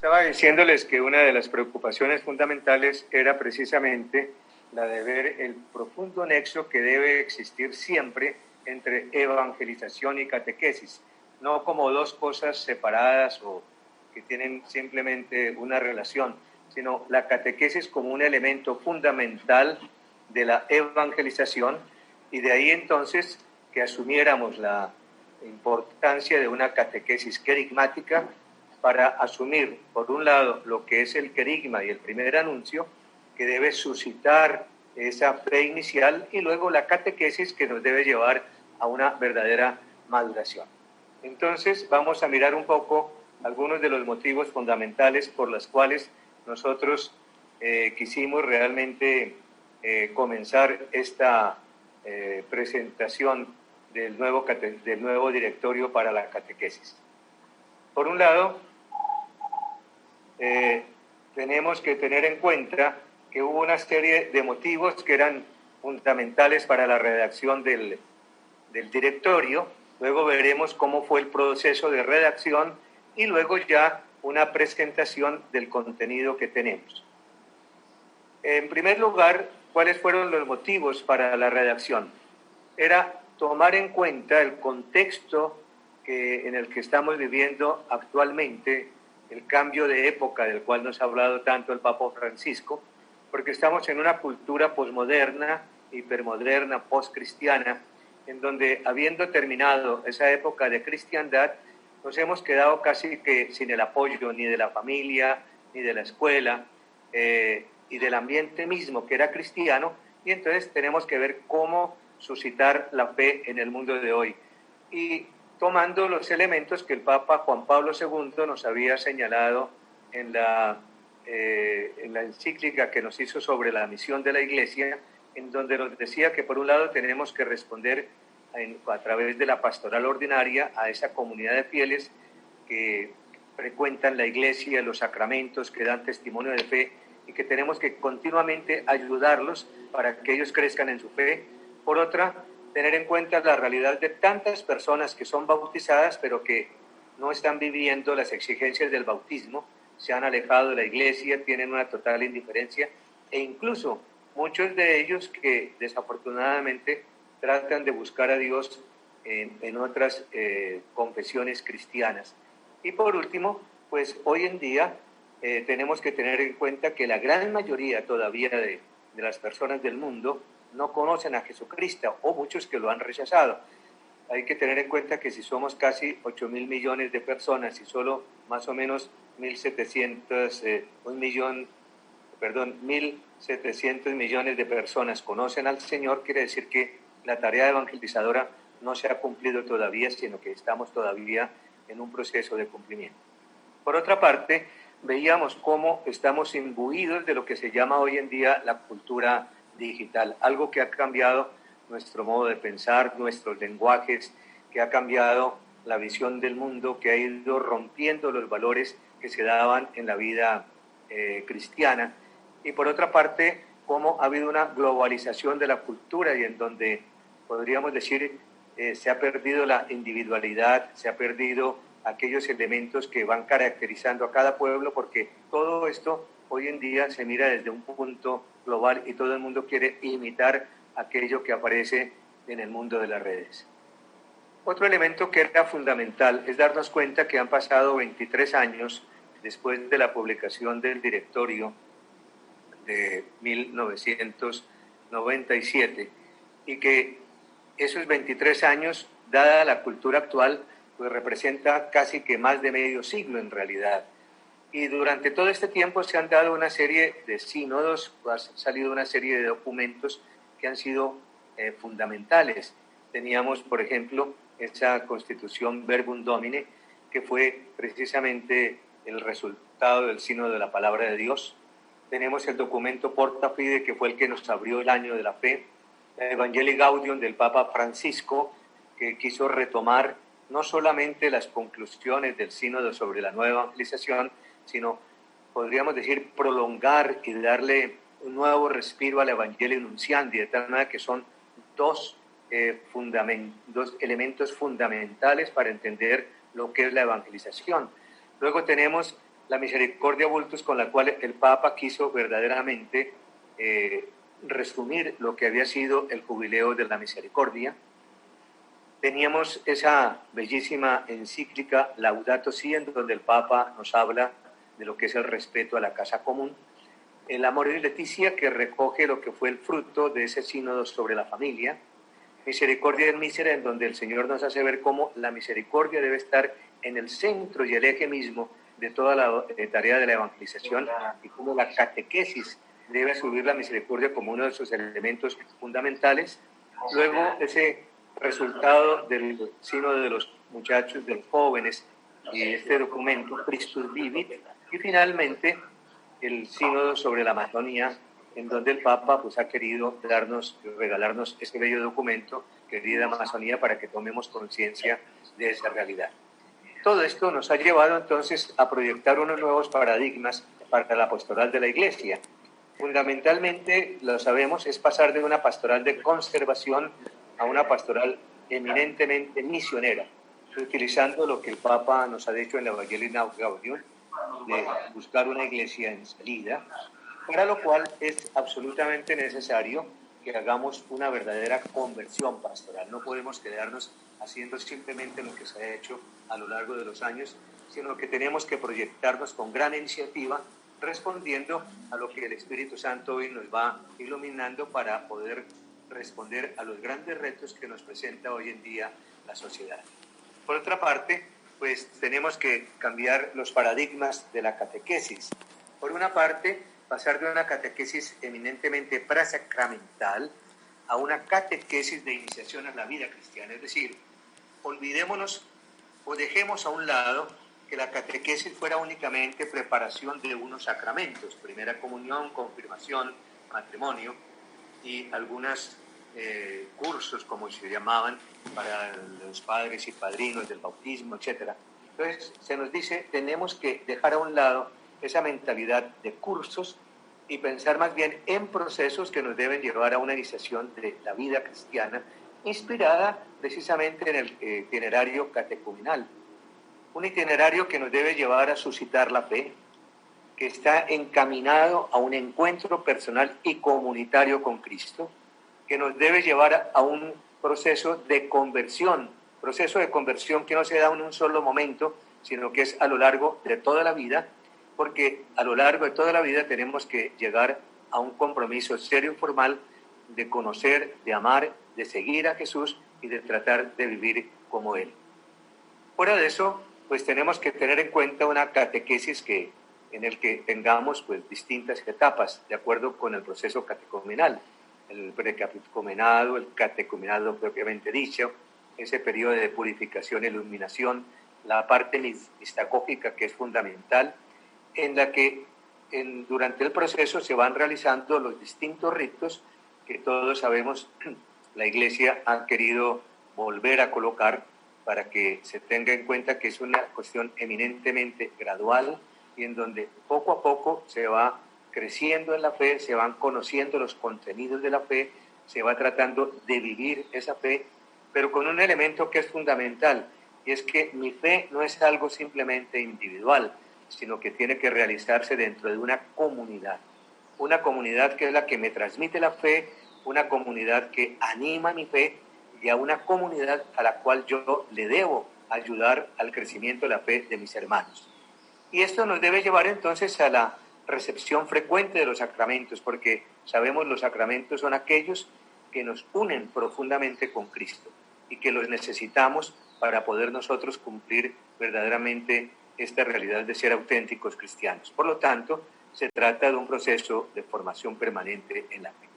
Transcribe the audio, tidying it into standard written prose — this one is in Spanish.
Estaba diciéndoles que una de las preocupaciones fundamentales era precisamente la de ver el profundo nexo que debe existir siempre entre evangelización y catequesis, no como dos cosas separadas o que tienen simplemente una relación, sino la catequesis como un elemento fundamental de la evangelización, y de ahí entonces que asumiéramos la importancia de una catequesis querigmática para asumir, por un lado, lo que es el querigma y el primer anuncio, que debe suscitar esa fe inicial, y luego la catequesis, que nos debe llevar a una verdadera maduración. Entonces, vamos a mirar un poco algunos de los motivos fundamentales por los cuales nosotros quisimos realmente comenzar esta presentación del nuevo directorio para la catequesis. Por un lado, tenemos que tener en cuenta que hubo una serie de motivos que eran fundamentales para la redacción del directorio. Luego veremos cómo fue el proceso de redacción y luego ya una presentación del contenido que tenemos. En primer lugar, ¿cuáles fueron los motivos para la redacción? Era tomar en cuenta el contexto en el que estamos viviendo actualmente, el cambio de época del cual nos ha hablado tanto el Papa Francisco, porque estamos en una cultura posmoderna, hipermoderna, postcristiana, en donde, habiendo terminado esa época de cristiandad, nos hemos quedado casi que sin el apoyo ni de la familia, ni de la escuela, y del ambiente mismo que era cristiano, y entonces tenemos que ver cómo suscitar la fe en el mundo de hoy. Y tomando los elementos que el Papa Juan Pablo II nos había señalado en la encíclica que nos hizo sobre la misión de la Iglesia, en donde nos decía que por un lado tenemos que responder a través de la pastoral ordinaria a esa comunidad de fieles que frecuentan la Iglesia, los sacramentos, que dan testimonio de fe, y que tenemos que continuamente ayudarlos para que ellos crezcan en su fe. Por otra, tener en cuenta la realidad de tantas personas que son bautizadas, pero que no están viviendo las exigencias del bautismo, se han alejado de la Iglesia, tienen una total indiferencia, e incluso muchos de ellos que desafortunadamente tratan de buscar a Dios en otras confesiones cristianas. Y por último, pues hoy en día tenemos que tener en cuenta que la gran mayoría todavía de las personas del mundo no conocen a Jesucristo, o muchos que lo han rechazado. Hay que tener en cuenta que si somos casi 8.000 millones de personas y solo más o menos 1.700 millones de personas conocen al Señor, quiere decir que la tarea evangelizadora no se ha cumplido todavía, sino que estamos todavía en un proceso de cumplimiento. Por otra parte, veíamos cómo estamos imbuidos de lo que se llama hoy en día la cultura digital, algo que ha cambiado nuestro modo de pensar, nuestros lenguajes, que ha cambiado la visión del mundo, que ha ido rompiendo los valores que se daban en la vida cristiana. Y por otra parte, cómo ha habido una globalización de la cultura, y en donde podríamos decir se ha perdido la individualidad, se ha perdido aquellos elementos que van caracterizando a cada pueblo, porque todo esto hoy en día se mira desde un punto global y todo el mundo quiere imitar aquello que aparece en el mundo de las redes. Otro elemento que era fundamental es darnos cuenta que han pasado 23 años después de la publicación del directorio de 1997, y que esos 23 años, dada la cultura actual, pues representa casi que más de medio siglo en realidad. Y durante todo este tiempo se han dado una serie de sínodos, ha salido una serie de documentos que han sido fundamentales. Teníamos, por ejemplo, esa Constitución Verbum Domini, que fue precisamente el resultado del sínodo de la Palabra de Dios. Tenemos el documento Porta Fide, que fue el que nos abrió el año de la fe. La Evangelii Gaudium del Papa Francisco, que quiso retomar no solamente las conclusiones del sínodo sobre la nueva evangelización, sino, podríamos decir, prolongar y darle un nuevo respiro al Evangelio Nunciandi, de tal manera que son dos elementos fundamentales para entender lo que es la evangelización. Luego tenemos la misericordia vultus, con la cual el Papa quiso verdaderamente resumir lo que había sido el jubileo de la misericordia. Teníamos esa bellísima encíclica Laudato Si, en donde el Papa nos habla de lo que es el respeto a la casa común. El Amoris Laetitia, que recoge lo que fue el fruto de ese sínodo sobre la familia. Misericordia et Misera, en donde el Señor nos hace ver cómo la misericordia debe estar en el centro y el eje mismo de toda la tarea de la evangelización, y cómo la catequesis debe asumir la misericordia como uno de sus elementos fundamentales. Luego, ese resultado del sínodo de los muchachos, de los jóvenes, y este documento, Christus Vivit, y finalmente el sínodo sobre la Amazonía, en donde el Papa pues, ha querido regalarnos este bello documento, querida Amazonía, para que tomemos conciencia de esa realidad. Todo esto nos ha llevado entonces a proyectar unos nuevos paradigmas para la pastoral de la Iglesia. Fundamentalmente, lo sabemos, es pasar de una pastoral de conservación a una pastoral eminentemente misionera, utilizando lo que el Papa nos ha dicho en la Evangelii Gaudium, de buscar una iglesia en salida, para lo cual es absolutamente necesario que hagamos una verdadera conversión pastoral. No podemos quedarnos haciendo simplemente lo que se ha hecho a lo largo de los años, sino que tenemos que proyectarnos con gran iniciativa, respondiendo a lo que el Espíritu Santo hoy nos va iluminando para poder responder a los grandes retos que nos presenta hoy en día la sociedad. Por otra parte, pues tenemos que cambiar los paradigmas de la catequesis. Por una parte, pasar de una catequesis eminentemente prasacramental a una catequesis de iniciación a la vida cristiana. Es decir, olvidémonos o dejemos a un lado que la catequesis fuera únicamente preparación de unos sacramentos, primera comunión, confirmación, matrimonio y algunos cursos, como se llamaban, para los padres y padrinos del bautismo, etc. Entonces, se nos dice, tenemos que dejar a un lado esa mentalidad de cursos y pensar más bien en procesos que nos deben llevar a una iniciación de la vida cristiana, inspirada precisamente en el itinerario catecumenal. Un itinerario que nos debe llevar a suscitar la fe, que está encaminado a un encuentro personal y comunitario con Cristo, que nos debe llevar a un proceso de conversión que no se da en un solo momento, sino que es a lo largo de toda la vida, porque a lo largo de toda la vida tenemos que llegar a un compromiso serio y formal de conocer, de amar, de seguir a Jesús y de tratar de vivir como Él. Fuera de eso, pues tenemos que tener en cuenta una catequesis en el que tengamos pues, distintas etapas, de acuerdo con el proceso catecumenal. El precatecumenado, el catecumenado propiamente dicho, ese periodo de purificación e iluminación, la parte mistagógica que es fundamental, en la que durante el proceso se van realizando los distintos ritos que todos sabemos la Iglesia ha querido volver a colocar para que se tenga en cuenta que es una cuestión eminentemente gradual y en donde poco a poco se va creciendo en la fe, se van conociendo los contenidos de la fe, se va tratando de vivir esa fe, pero con un elemento que es fundamental, y es que mi fe no es algo simplemente individual, sino que tiene que realizarse dentro de una comunidad que es la que me transmite la fe, una comunidad que anima mi fe y a una comunidad a la cual yo le debo ayudar al crecimiento de la fe de mis hermanos. Y esto nos debe llevar entonces a la recepción frecuente de los sacramentos, porque sabemos los sacramentos son aquellos que nos unen profundamente con Cristo y que los necesitamos para poder nosotros cumplir verdaderamente esta realidad de ser auténticos cristianos. Por lo tanto, se trata de un proceso de formación permanente en la fe.